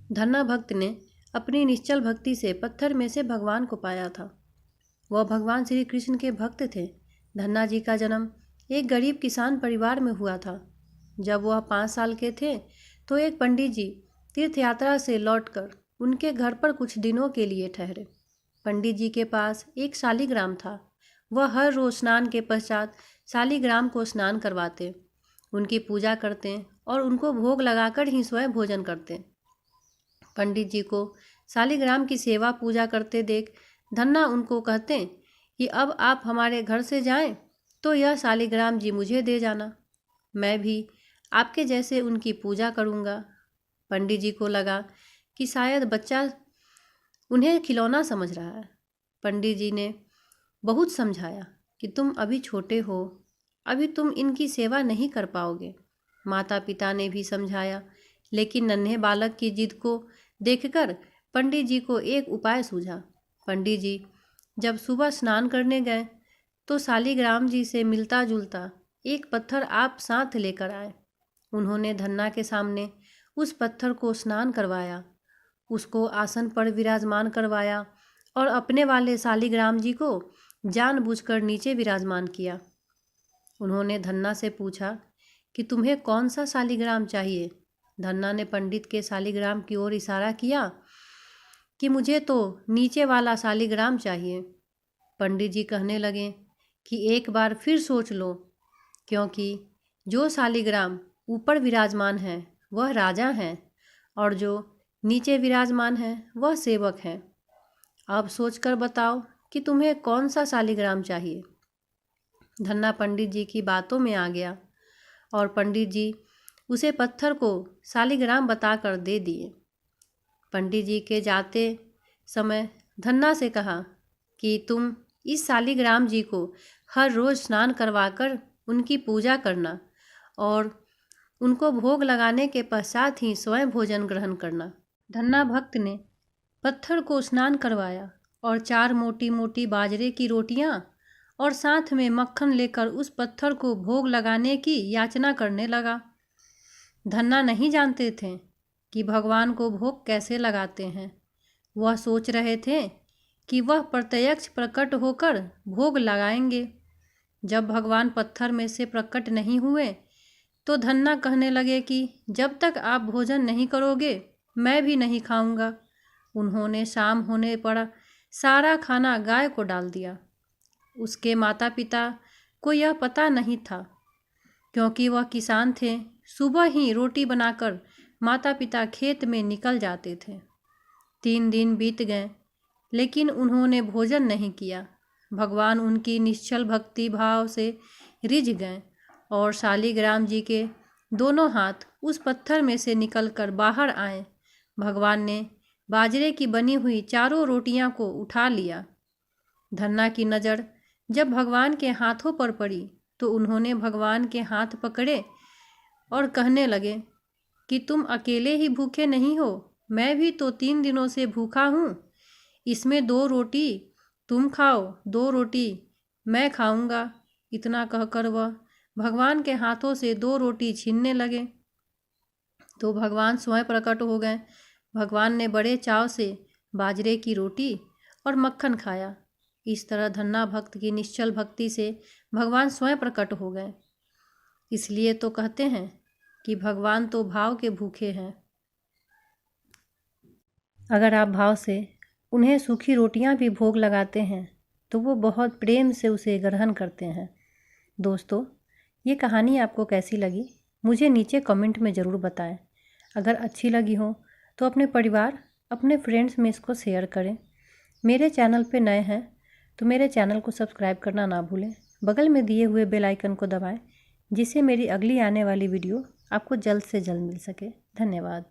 धन्ना भक्त ने अपनी निश्चल भक्ति से पत्थर में से भगवान को पाया था। वह भगवान श्री कृष्ण के भक्त थे। धन्ना जी का जन्म एक गरीब किसान परिवार में हुआ था। जब वह 5 साल के थे तो एक पंडित जी तीर्थ यात्रा से लौटकर उनके घर पर कुछ दिनों के लिए ठहरे। पंडित जी के पास एक शालिग्राम था। वह हर रोज स्नान के पश्चात शालिग्राम को स्नान करवाते, उनकी पूजा करते और उनको भोग लगाकर ही स्वयं भोजन करते। पंडित जी को शालिग्राम की सेवा पूजा करते देख धन्ना उनको कहते कि अब आप हमारे घर से जाएं तो यह शालिग्राम जी मुझे दे जाना, मैं भी आपके जैसे उनकी पूजा करूँगा। पंडित जी को लगा कि शायद बच्चा उन्हें खिलौना समझ रहा है। पंडित जी ने बहुत समझाया कि तुम अभी छोटे हो, अभी तुम इनकी सेवा नहीं कर पाओगे। माता पिता ने भी समझाया, लेकिन नन्हे बालक की जिद को देखकर पंडित जी को एक उपाय सूझा। पंडित जी जब सुबह स्नान करने गए तो शालिग्राम जी से मिलता जुलता एक पत्थर आप साथ लेकर आए। उन्होंने धन्ना के सामने उस पत्थर को स्नान करवाया, उसको आसन पर विराजमान करवाया और अपने वाले शालिग्राम जी को जानबूझकर नीचे विराजमान किया। उन्होंने धन्ना से पूछा कि तुम्हें कौन सा शालिग्राम चाहिए। धन्ना ने पंडित के शालिग्राम की ओर इशारा किया कि मुझे तो नीचे वाला शालिग्राम चाहिए। पंडित जी कहने लगे कि एक बार फिर सोच लो, क्योंकि जो शालिग्राम ऊपर विराजमान है वह राजा हैं और जो नीचे विराजमान है वह सेवक हैं। अब सोचकर बताओ कि तुम्हें कौन सा शालिग्राम चाहिए। धन्ना पंडित जी की बातों में आ गया और पंडित जी उसे पत्थर को शालिग्राम बताकर दे दिए। पंडित जी के जाते समय धन्ना से कहा कि तुम इस शालिग्राम जी को हर रोज स्नान करवाकर उनकी पूजा करना और उनको भोग लगाने के पश्चात ही स्वयं भोजन ग्रहण करना। धन्ना भक्त ने पत्थर को स्नान करवाया और 4 मोटी मोटी बाजरे की रोटियां और साथ में मक्खन लेकर उस पत्थर को भोग लगाने की याचना करने लगा। धन्ना नहीं जानते थे कि भगवान को भोग कैसे लगाते हैं। वह सोच रहे थे कि वह प्रत्यक्ष प्रकट होकर भोग लगाएंगे। जब भगवान पत्थर में से प्रकट नहीं हुए तो धन्ना कहने लगे कि जब तक आप भोजन नहीं करोगे मैं भी नहीं खाऊंगा। उन्होंने शाम होने पर सारा खाना गाय को डाल दिया। उसके माता पिता को यह पता नहीं था, क्योंकि वह किसान थे। सुबह ही रोटी बनाकर माता पिता खेत में निकल जाते थे। 3 दिन बीत गए, लेकिन उन्होंने भोजन नहीं किया। भगवान उनकी निश्चल भक्ति भाव से रिझ गए और शालिग्राम जी के दोनों हाथ उस पत्थर में से निकलकर बाहर आए। भगवान ने बाजरे की बनी हुई 4 रोटियां को उठा लिया। धन्ना की नज़र जब भगवान के हाथों पर पड़ी तो उन्होंने भगवान के हाथ पकड़े और कहने लगे कि तुम अकेले ही भूखे नहीं हो, मैं भी तो 3 दिनों से भूखा हूँ। इसमें 2 रोटी तुम खाओ, 2 रोटी मैं खाऊंगा। इतना कहकर वह भगवान के हाथों से 2 रोटी छीनने लगे तो भगवान स्वयं प्रकट हो गए। भगवान ने बड़े चाव से बाजरे की रोटी और मक्खन खाया। इस तरह धन्ना भक्त की निश्चल भक्ति से भगवान स्वयं प्रकट हो गए। इसलिए तो कहते हैं कि भगवान तो भाव के भूखे हैं। अगर आप भाव से उन्हें सूखी रोटियां भी भोग लगाते हैं तो वो बहुत प्रेम से उसे ग्रहण करते हैं। दोस्तों, ये कहानी आपको कैसी लगी मुझे नीचे कमेंट में ज़रूर बताएं। अगर अच्छी लगी हो तो अपने परिवार, अपने फ्रेंड्स में इसको शेयर करें। मेरे चैनल पे नए हैं तो मेरे चैनल को सब्सक्राइब करना ना भूलें। बगल में दिए हुए बेल आइकन को दबाएं, जिससे मेरी अगली आने वाली वीडियो आपको जल्द से जल्द मिल सके। धन्यवाद।